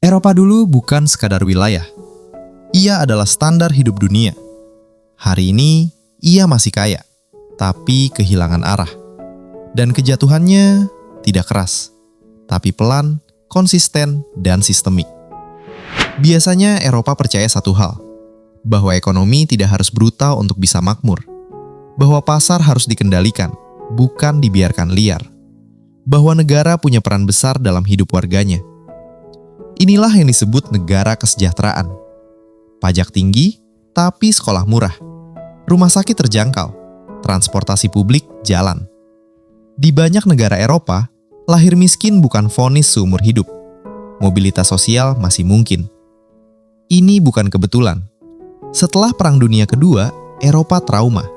Eropa dulu bukan sekadar wilayah. Ia adalah standar hidup dunia. Hari ini, ia masih kaya, tapi kehilangan arah. Dan kejatuhannya tidak keras, tapi pelan, konsisten, dan sistemik. Biasanya Eropa percaya satu hal, bahwa ekonomi tidak harus brutal untuk bisa makmur. Bahwa pasar harus dikendalikan, bukan dibiarkan liar. Bahwa negara punya peran besar dalam hidup warganya. Inilah yang disebut negara kesejahteraan. Pajak tinggi, tapi sekolah murah. Rumah sakit terjangkau, transportasi publik jalan. Di banyak negara Eropa, lahir miskin bukan vonis seumur hidup. Mobilitas sosial masih mungkin. Ini bukan kebetulan. Setelah Perang Dunia Kedua, Eropa trauma.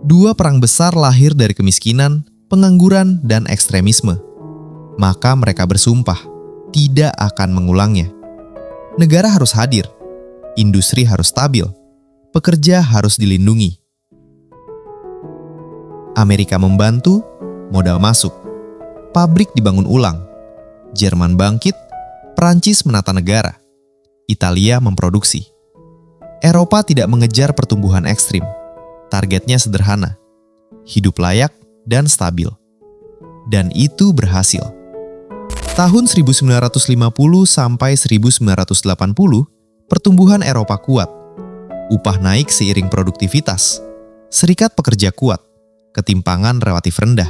Dua perang besar lahir dari kemiskinan, pengangguran, dan ekstremisme. Maka mereka bersumpah, tidak akan mengulangnya. Negara harus hadir, industri harus stabil, pekerja harus dilindungi. Amerika membantu, modal masuk, pabrik dibangun ulang, Jerman bangkit, Prancis menata negara, Italia memproduksi. Eropa tidak mengejar pertumbuhan ekstrim, targetnya sederhana, hidup layak dan stabil. Dan itu berhasil. Tahun 1950 sampai 1980, pertumbuhan Eropa kuat. Upah naik seiring produktivitas. Serikat pekerja kuat. Ketimpangan relatif rendah.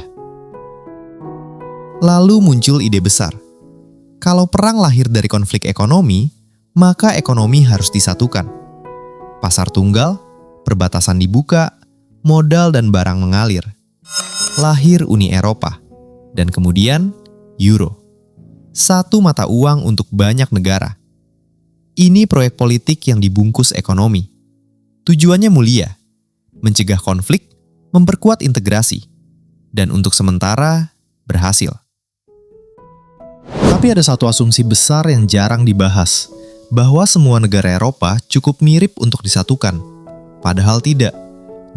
Lalu muncul ide besar. Kalau perang lahir dari konflik ekonomi, maka ekonomi harus disatukan. Pasar tunggal, perbatasan dibuka, modal dan barang mengalir. Lahir Uni Eropa. Dan kemudian Euro. Satu mata uang untuk banyak negara. Ini proyek politik yang dibungkus ekonomi. Tujuannya mulia, mencegah konflik, memperkuat integrasi, dan untuk sementara berhasil. Tapi ada satu asumsi besar yang jarang dibahas, bahwa semua negara Eropa cukup mirip untuk disatukan. Padahal tidak.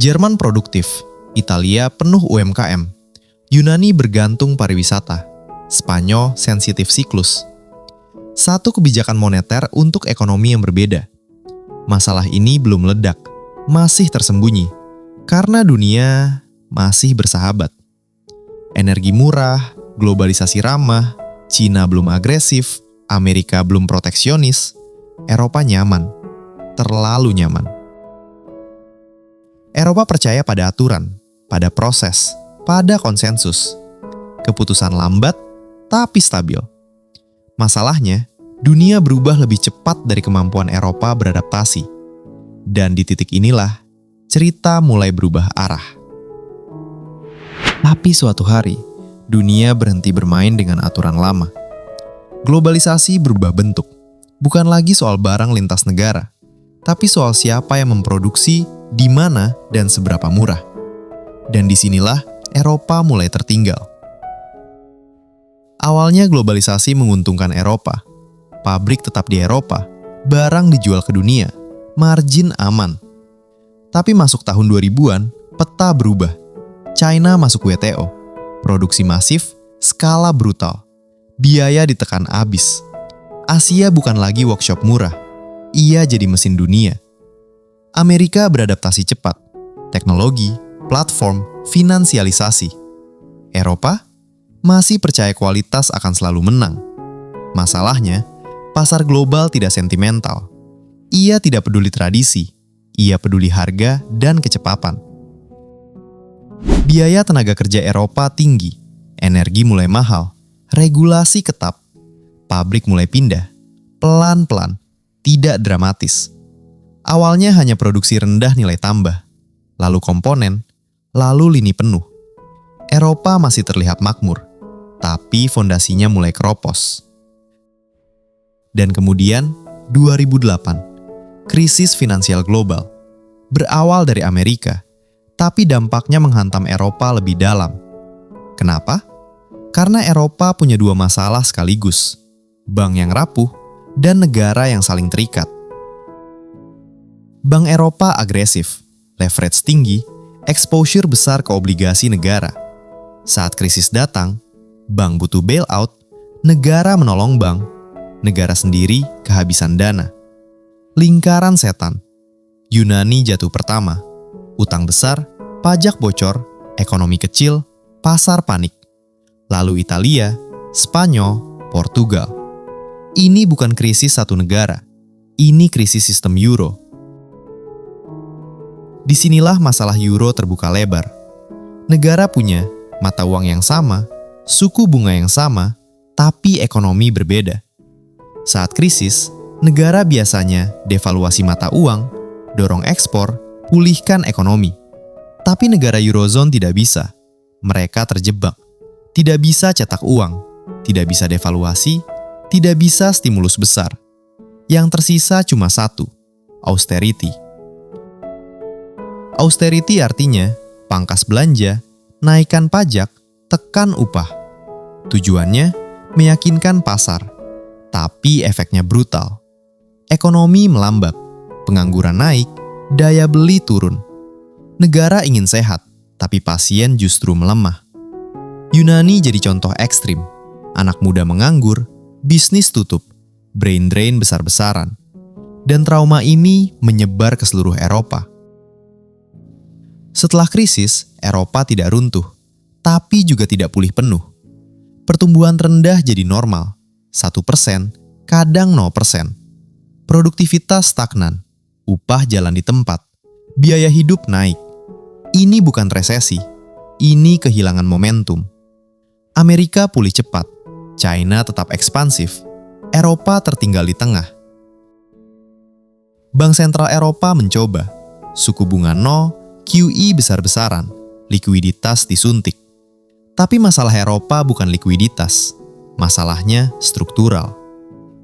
Jerman produktif, Italia penuh UMKM, Yunani bergantung pariwisata, Spanyol sensitif siklus. Satu kebijakan moneter untuk ekonomi yang berbeda. Masalah ini belum meledak, masih tersembunyi, karena dunia masih bersahabat. Energi murah, globalisasi ramah, Cina belum agresif, Amerika belum proteksionis, Eropa nyaman, terlalu nyaman. Eropa percaya pada aturan, pada proses, pada konsensus. Keputusan lambat, tapi stabil. Masalahnya, dunia berubah lebih cepat dari kemampuan Eropa beradaptasi. Dan di titik inilah, cerita mulai berubah arah. Tapi suatu hari, dunia berhenti bermain dengan aturan lama. Globalisasi berubah bentuk. Bukan lagi soal barang lintas negara, tapi soal siapa yang memproduksi, di mana, dan seberapa murah. Dan disinilah Eropa mulai tertinggal. Awalnya globalisasi menguntungkan Eropa. Pabrik tetap di Eropa, barang dijual ke dunia, margin aman. Tapi masuk tahun 2000-an, peta berubah. China masuk WTO, produksi masif, skala brutal. Biaya ditekan abis. Asia bukan lagi workshop murah, ia jadi mesin dunia. Amerika beradaptasi cepat, teknologi, platform, finansialisasi. Eropa masih percaya kualitas akan selalu menang. Masalahnya, pasar global tidak sentimental. Ia tidak peduli tradisi, ia peduli harga dan kecepatan. Biaya tenaga kerja Eropa tinggi, energi mulai mahal, regulasi ketat, pabrik mulai pindah, pelan-pelan, tidak dramatis. Awalnya hanya produksi rendah nilai tambah, lalu komponen, lalu lini penuh. Eropa masih terlihat makmur, tapi fondasinya mulai keropos. Dan kemudian, 2008, krisis finansial global. Berawal dari Amerika, tapi dampaknya menghantam Eropa lebih dalam. Kenapa? Karena Eropa punya dua masalah sekaligus, bank yang rapuh dan negara yang saling terikat. Bank Eropa agresif, leverage tinggi, exposure besar ke obligasi negara. Saat krisis datang, bank butuh bailout, negara menolong bank, negara sendiri kehabisan dana. Lingkaran setan. Yunani jatuh pertama, utang besar, pajak bocor, ekonomi kecil, pasar panik. Lalu Italia, Spanyol, Portugal. Ini bukan krisis satu negara, ini krisis sistem euro. Disinilah masalah euro terbuka lebar. Negara punya mata uang yang sama, suku bunga yang sama, tapi ekonomi berbeda. Saat krisis, negara biasanya devaluasi mata uang, dorong ekspor, pulihkan ekonomi. Tapi negara Eurozone tidak bisa. Mereka terjebak. Tidak bisa cetak uang, tidak bisa devaluasi, tidak bisa stimulus besar. Yang tersisa cuma satu, austerity. Austerity artinya pangkas belanja, naikkan pajak, tekan upah. Tujuannya meyakinkan pasar, tapi efeknya brutal. Ekonomi melambat, pengangguran naik, daya beli turun. Negara ingin sehat, tapi pasien justru melemah. Yunani jadi contoh ekstrim. Anak muda menganggur, bisnis tutup, brain drain besar-besaran. Dan trauma ini menyebar ke seluruh Eropa. Setelah krisis, Eropa tidak runtuh, tapi juga tidak pulih penuh. Pertumbuhan rendah jadi normal, 1%, kadang 0%. Produktivitas stagnan, upah jalan di tempat, biaya hidup naik. Ini bukan resesi, ini kehilangan momentum. Amerika pulih cepat, China tetap ekspansif, Eropa tertinggal di tengah. Bank Sentral Eropa mencoba, suku bunga 0, QE besar-besaran, likuiditas disuntik. Tapi masalah Eropa bukan likuiditas, masalahnya struktural.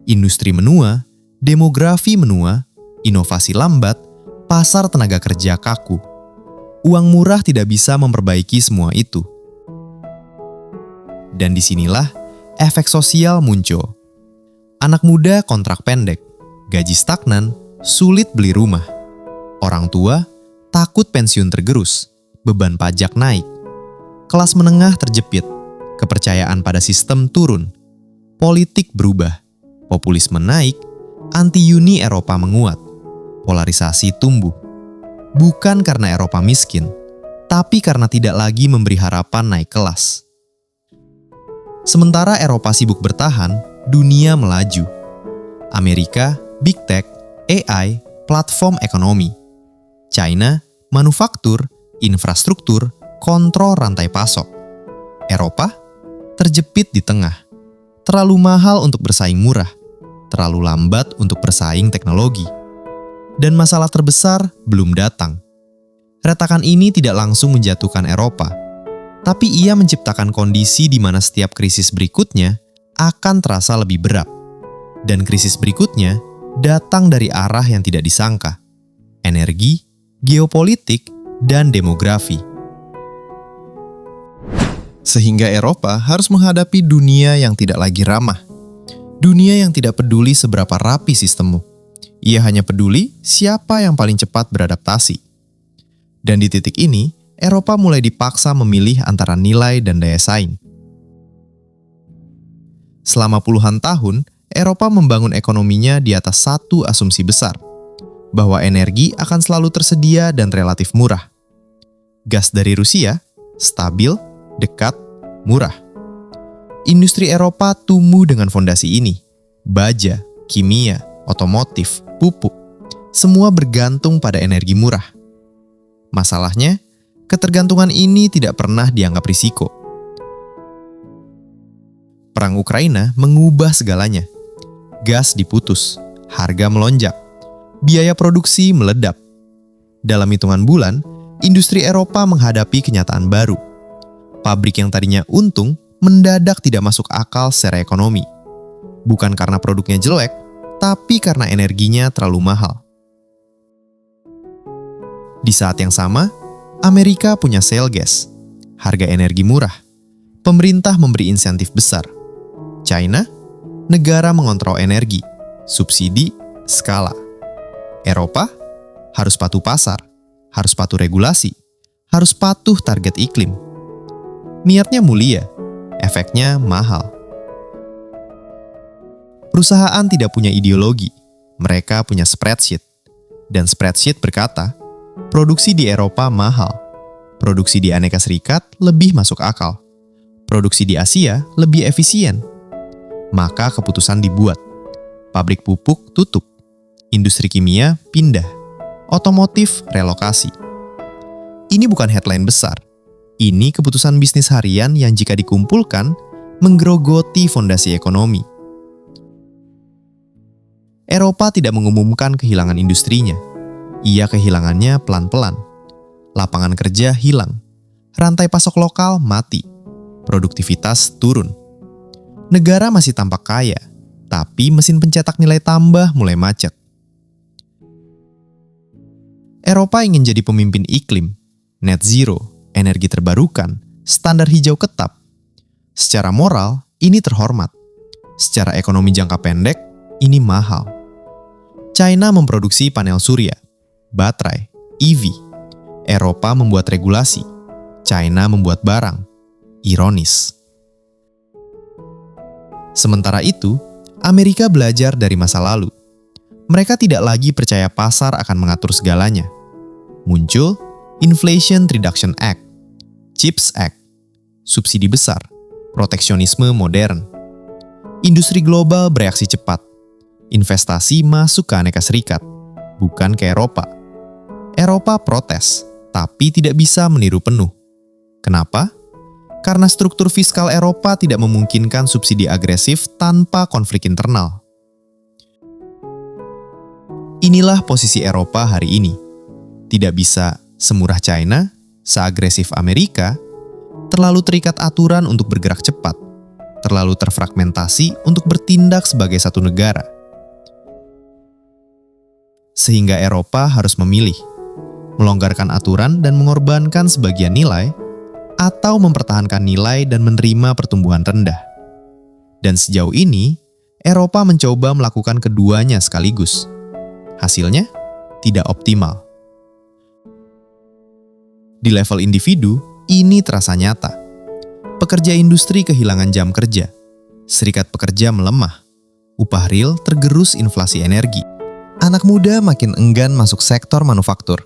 Industri menua, demografi menua, inovasi lambat, pasar tenaga kerja kaku. Uang murah tidak bisa memperbaiki semua itu. Dan disinilah efek sosial muncul. Anak muda kontrak pendek, gaji stagnan, sulit beli rumah. Orang tua takut pensiun tergerus, beban pajak naik. Kelas menengah terjepit, kepercayaan pada sistem turun. Politik berubah, populisme naik, anti-Uni Eropa menguat. Polarisasi tumbuh. Bukan karena Eropa miskin, tapi karena tidak lagi memberi harapan naik kelas. Sementara Eropa sibuk bertahan, dunia melaju. Amerika, big tech, AI, platform ekonomi. China, manufaktur, infrastruktur, kontrol rantai pasok. Eropa, terjepit di tengah. Terlalu mahal untuk bersaing murah, terlalu lambat untuk bersaing teknologi. Dan masalah terbesar belum datang. Retakan ini tidak langsung menjatuhkan Eropa, tapi ia menciptakan kondisi di mana setiap krisis berikutnya akan terasa lebih berat. Dan krisis berikutnya datang dari arah yang tidak disangka. Energi, geopolitik, dan demografi. Sehingga Eropa harus menghadapi dunia yang tidak lagi ramah. Dunia yang tidak peduli seberapa rapi sistemmu. Ia hanya peduli siapa yang paling cepat beradaptasi. Dan di titik ini, Eropa mulai dipaksa memilih antara nilai dan daya saing. Selama puluhan tahun, Eropa membangun ekonominya di atas satu asumsi besar, bahwa energi akan selalu tersedia dan relatif murah. Gas dari Rusia, stabil, dekat, murah. Industri Eropa tumbuh dengan fondasi ini. Baja, kimia, otomotif, pupuk, semua bergantung pada energi murah. Masalahnya, ketergantungan ini tidak pernah dianggap risiko. Perang Ukraina mengubah segalanya. Gas diputus, harga melonjak, biaya produksi meledak. Dalam hitungan bulan, industri Eropa menghadapi kenyataan baru. Pabrik yang tadinya untung mendadak tidak masuk akal secara ekonomi. Bukan karena produknya jelek, tapi karena energinya terlalu mahal. Di saat yang sama, Amerika punya shale gas, harga energi murah. Pemerintah memberi insentif besar. China, negara mengontrol energi, subsidi, skala. Eropa, harus patuh pasar, harus patuh regulasi, harus patuh target iklim. Niatnya mulia, efeknya mahal. Perusahaan tidak punya ideologi, mereka punya spreadsheet. Dan spreadsheet berkata, produksi di Eropa mahal, produksi di Amerika Serikat lebih masuk akal, produksi di Asia lebih efisien. Maka keputusan dibuat, pabrik pupuk tutup, industri kimia pindah, otomotif relokasi. Ini bukan headline besar, ini keputusan bisnis harian yang jika dikumpulkan, menggerogoti fondasi ekonomi. Eropa tidak mengumumkan kehilangan industrinya. Ia kehilangannya pelan-pelan. Lapangan kerja hilang. Rantai pasok lokal mati. Produktivitas turun. Negara masih tampak kaya, tapi mesin pencetak nilai tambah mulai macet. Eropa ingin jadi pemimpin iklim, net zero, energi terbarukan, standar hijau ketat. Secara moral, ini terhormat. Secara ekonomi jangka pendek, ini mahal. China memproduksi panel surya, baterai, EV. Eropa membuat regulasi. China membuat barang. Ironis. Sementara itu, Amerika belajar dari masa lalu. Mereka tidak lagi percaya pasar akan mengatur segalanya. Muncul Inflation Reduction Act, CHIPS Act, subsidi besar, proteksionisme modern. Industri global bereaksi cepat. Investasi masuk ke Amerika Serikat, bukan ke Eropa. Eropa protes, tapi tidak bisa meniru penuh. Kenapa? Karena struktur fiskal Eropa tidak memungkinkan subsidi agresif tanpa konflik internal. Inilah posisi Eropa hari ini. Tidak bisa semurah China, seagresif Amerika, terlalu terikat aturan untuk bergerak cepat, terlalu terfragmentasi untuk bertindak sebagai satu negara. Sehingga Eropa harus memilih, melonggarkan aturan dan mengorbankan sebagian nilai, atau mempertahankan nilai dan menerima pertumbuhan rendah. Dan sejauh ini, Eropa mencoba melakukan keduanya sekaligus. Hasilnya, tidak optimal. Di level individu, ini terasa nyata. Pekerja industri kehilangan jam kerja, serikat pekerja melemah, upah real tergerus inflasi energi. Anak muda makin enggan masuk sektor manufaktur.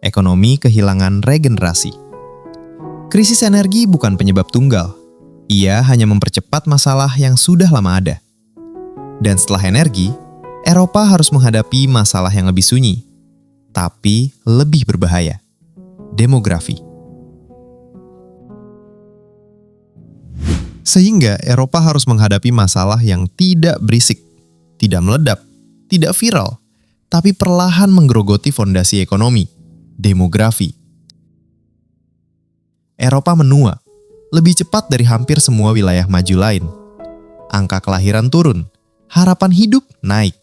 Ekonomi kehilangan regenerasi. Krisis energi bukan penyebab tunggal. Ia hanya mempercepat masalah yang sudah lama ada. Dan setelah energi, Eropa harus menghadapi masalah yang lebih sunyi, tapi lebih berbahaya. Demografi. Sehingga Eropa harus menghadapi masalah yang tidak berisik, tidak meledak, tidak viral, tapi perlahan menggerogoti fondasi ekonomi, demografi. Eropa menua, lebih cepat dari hampir semua wilayah maju lain. Angka kelahiran turun, harapan hidup naik.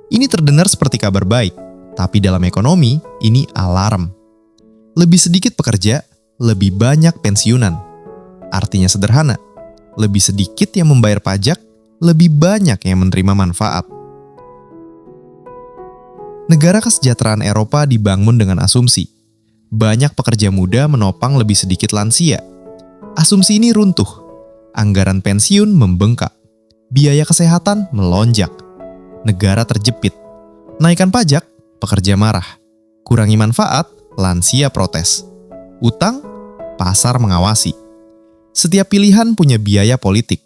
Ini terdengar seperti kabar baik, tapi dalam ekonomi, ini alarm. Lebih sedikit pekerja, lebih banyak pensiunan. Artinya sederhana, lebih sedikit yang membayar pajak, lebih banyak yang menerima manfaat. Negara kesejahteraan Eropa dibangun dengan asumsi. Banyak pekerja muda menopang lebih sedikit lansia. Asumsi ini runtuh. Anggaran pensiun membengkak. Biaya kesehatan melonjak. Negara terjepit. Naikkan pajak, pekerja marah. Kurangi manfaat, lansia protes. Utang, pasar mengawasi. Setiap pilihan punya biaya politik.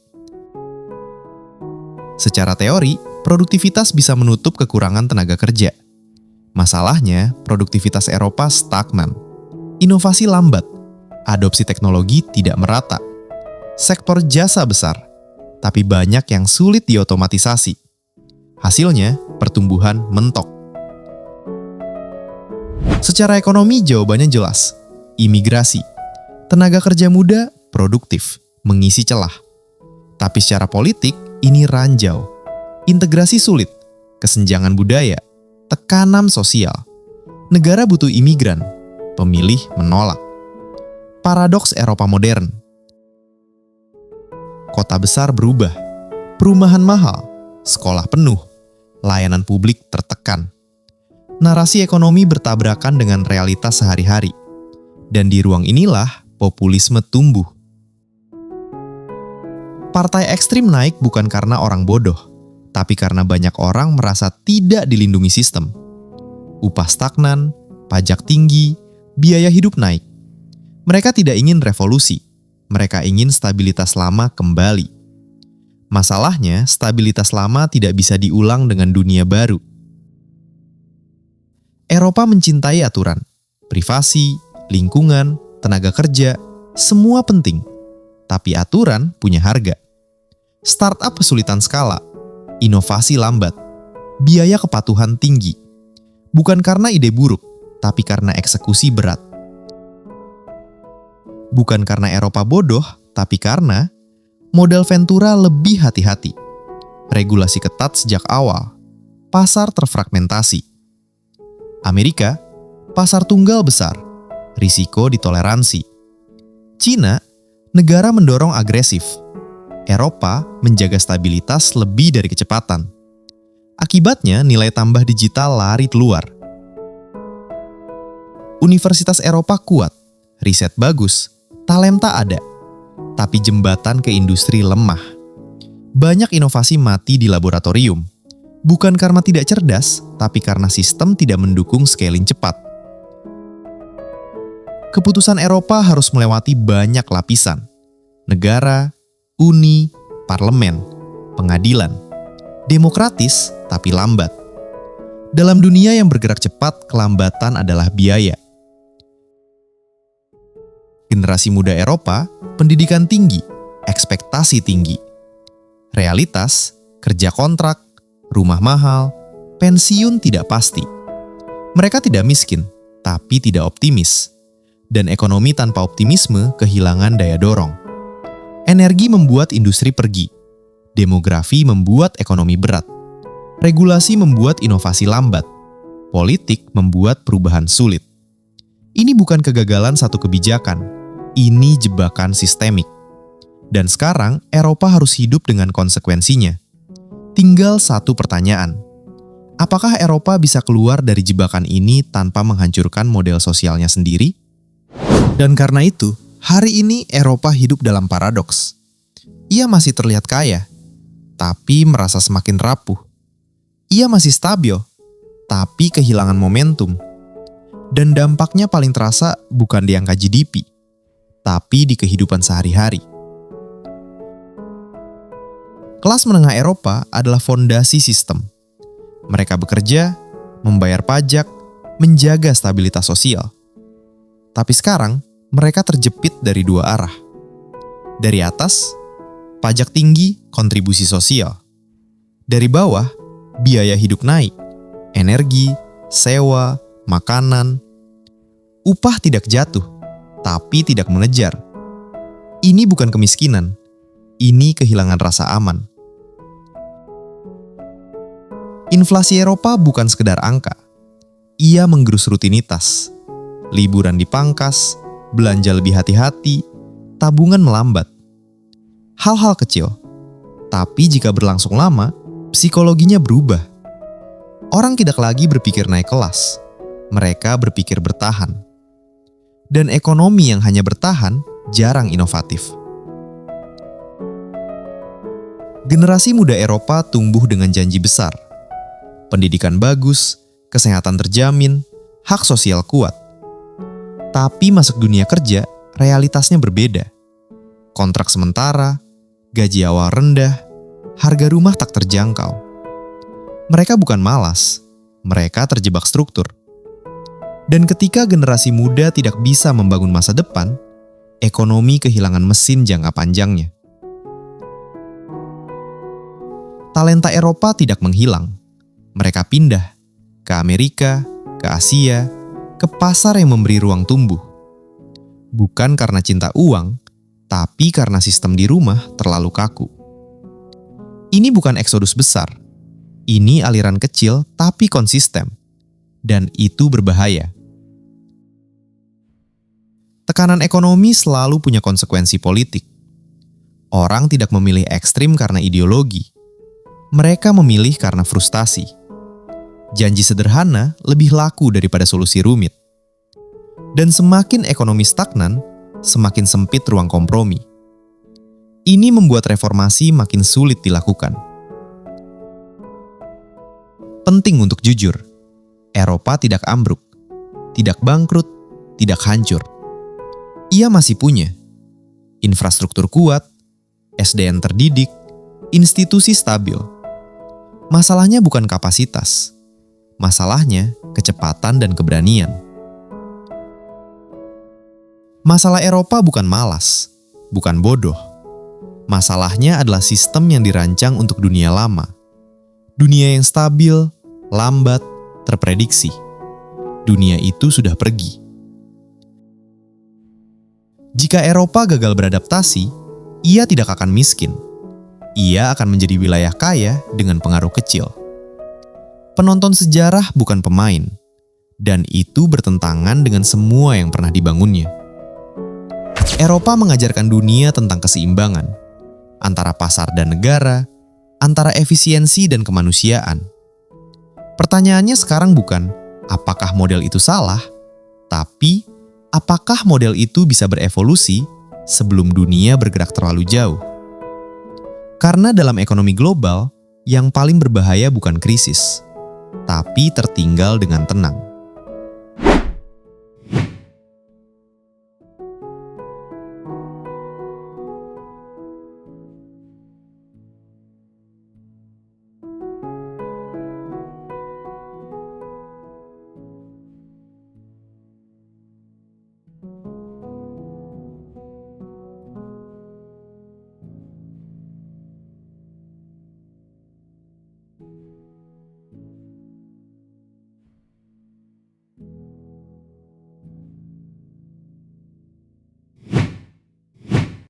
Secara teori, produktivitas bisa menutup kekurangan tenaga kerja. Masalahnya, produktivitas Eropa stagnan. Inovasi lambat. Adopsi teknologi tidak merata. Sektor jasa besar, tapi banyak yang sulit diotomatisasi. Hasilnya, pertumbuhan mentok. Secara ekonomi jawabannya jelas. Imigrasi. Tenaga kerja muda produktif, mengisi celah. Tapi secara politik, ini ranjau. Integrasi sulit, kesenjangan budaya, tekanan sosial. Negara butuh imigran, pemilih menolak. Paradoks Eropa modern. Kota besar berubah, perumahan mahal, sekolah penuh, layanan publik tertekan. Narasi ekonomi bertabrakan dengan realitas sehari-hari. Dan di ruang inilah populisme tumbuh. Partai ekstrim naik bukan karena orang bodoh, tapi karena banyak orang merasa tidak dilindungi sistem. Upah stagnan, pajak tinggi, biaya hidup naik. Mereka tidak ingin revolusi, mereka ingin stabilitas lama kembali. Masalahnya, stabilitas lama tidak bisa diulang dengan dunia baru. Eropa mencintai aturan, privasi, lingkungan, tenaga kerja, semua penting. Tapi aturan punya harga. Startup kesulitan skala, inovasi lambat, biaya kepatuhan tinggi. Bukan karena ide buruk, tapi karena eksekusi berat. Bukan karena Eropa bodoh, tapi karena model Ventura lebih hati-hati. Regulasi ketat sejak awal, pasar terfragmentasi. Amerika, pasar tunggal besar, risiko ditoleransi. Cina, negara mendorong agresif. Eropa menjaga stabilitas lebih dari kecepatan. Akibatnya nilai tambah digital lari keluar. Universitas Eropa kuat, riset bagus, talenta ada. Tapi jembatan ke industri lemah. Banyak inovasi mati di laboratorium. Bukan karena tidak cerdas, tapi karena sistem tidak mendukung scaling cepat. Keputusan Eropa harus melewati banyak lapisan. Negara, uni, parlemen, pengadilan. Demokratis, tapi lambat. Dalam dunia yang bergerak cepat, kelambatan adalah biaya. Generasi muda Eropa, pendidikan tinggi, ekspektasi tinggi. Realitas, kerja kontrak, rumah mahal, pensiun tidak pasti. Mereka tidak miskin, tapi tidak optimis. Dan ekonomi tanpa optimisme kehilangan daya dorong. Energi membuat industri pergi. Demografi membuat ekonomi berat. Regulasi membuat inovasi lambat. Politik membuat perubahan sulit. Ini bukan kegagalan satu kebijakan. Ini jebakan sistemik. Dan sekarang Eropa harus hidup dengan konsekuensinya. Tinggal satu pertanyaan. Apakah Eropa bisa keluar dari jebakan ini tanpa menghancurkan model sosialnya sendiri? Dan karena itu, hari ini Eropa hidup dalam paradoks. Ia masih terlihat kaya, tapi merasa semakin rapuh. Ia masih stabil, tapi kehilangan momentum. Dan dampaknya paling terasa bukan di angka GDP, tapi di kehidupan sehari-hari. Kelas menengah Eropa adalah fondasi sistem. Mereka bekerja, membayar pajak, menjaga stabilitas sosial. Tapi sekarang, mereka terjepit dari dua arah. Dari atas, pajak tinggi, kontribusi sosial. Dari bawah, biaya hidup naik, energi, sewa, makanan. Upah tidak jatuh, tapi tidak mengejar. Ini bukan kemiskinan, ini kehilangan rasa aman. Inflasi Eropa bukan sekedar angka. Ia menggerus rutinitas. Liburan dipangkas, belanja lebih hati-hati, tabungan melambat. Hal-hal kecil, tapi jika berlangsung lama, psikologinya berubah. Orang tidak lagi berpikir naik kelas, mereka berpikir bertahan. Dan ekonomi yang hanya bertahan jarang inovatif. Generasi muda Eropa tumbuh dengan janji besar. Pendidikan bagus, kesehatan terjamin, hak sosial kuat. Tapi masuk dunia kerja, realitasnya berbeda. Kontrak sementara, gaji awal rendah, harga rumah tak terjangkau. Mereka bukan malas, mereka terjebak struktur. Dan ketika generasi muda tidak bisa membangun masa depan, ekonomi kehilangan mesin jangka panjangnya. Talenta Eropa tidak menghilang. Mereka pindah ke Amerika, ke Asia, ke pasar yang memberi ruang tumbuh. Bukan karena cinta uang, tapi karena sistem di rumah terlalu kaku. Ini bukan eksodus besar. Ini aliran kecil tapi konsisten. Dan itu berbahaya. Tekanan ekonomi selalu punya konsekuensi politik. Orang tidak memilih ekstrim karena ideologi. Mereka memilih karena frustasi. Janji sederhana lebih laku daripada solusi rumit. Dan semakin ekonomi stagnan, semakin sempit ruang kompromi. Ini membuat reformasi makin sulit dilakukan. penting untuk jujur. Eropa tidak ambruk, tidak bangkrut, tidak hancur. Ia masih punya infrastruktur kuat, SDM terdidik, institusi stabil. Masalahnya bukan kapasitas, masalahnya kecepatan dan keberanian. Masalah Eropa bukan malas, bukan bodoh. Masalahnya adalah sistem yang dirancang untuk dunia lama. Dunia yang stabil, lambat, terprediksi. Dunia itu sudah pergi. Jika Eropa gagal beradaptasi, ia tidak akan miskin. Ia akan menjadi wilayah kaya dengan pengaruh kecil. Penonton sejarah bukan pemain, dan itu bertentangan dengan semua yang pernah dibangunnya. Eropa mengajarkan dunia tentang keseimbangan antara pasar dan negara, antara efisiensi dan kemanusiaan. Pertanyaannya sekarang bukan apakah model itu salah, tapi apakah model itu bisa berevolusi sebelum dunia bergerak terlalu jauh? Karena dalam ekonomi global, yang paling berbahaya bukan krisis, tapi tertinggal dengan tenang.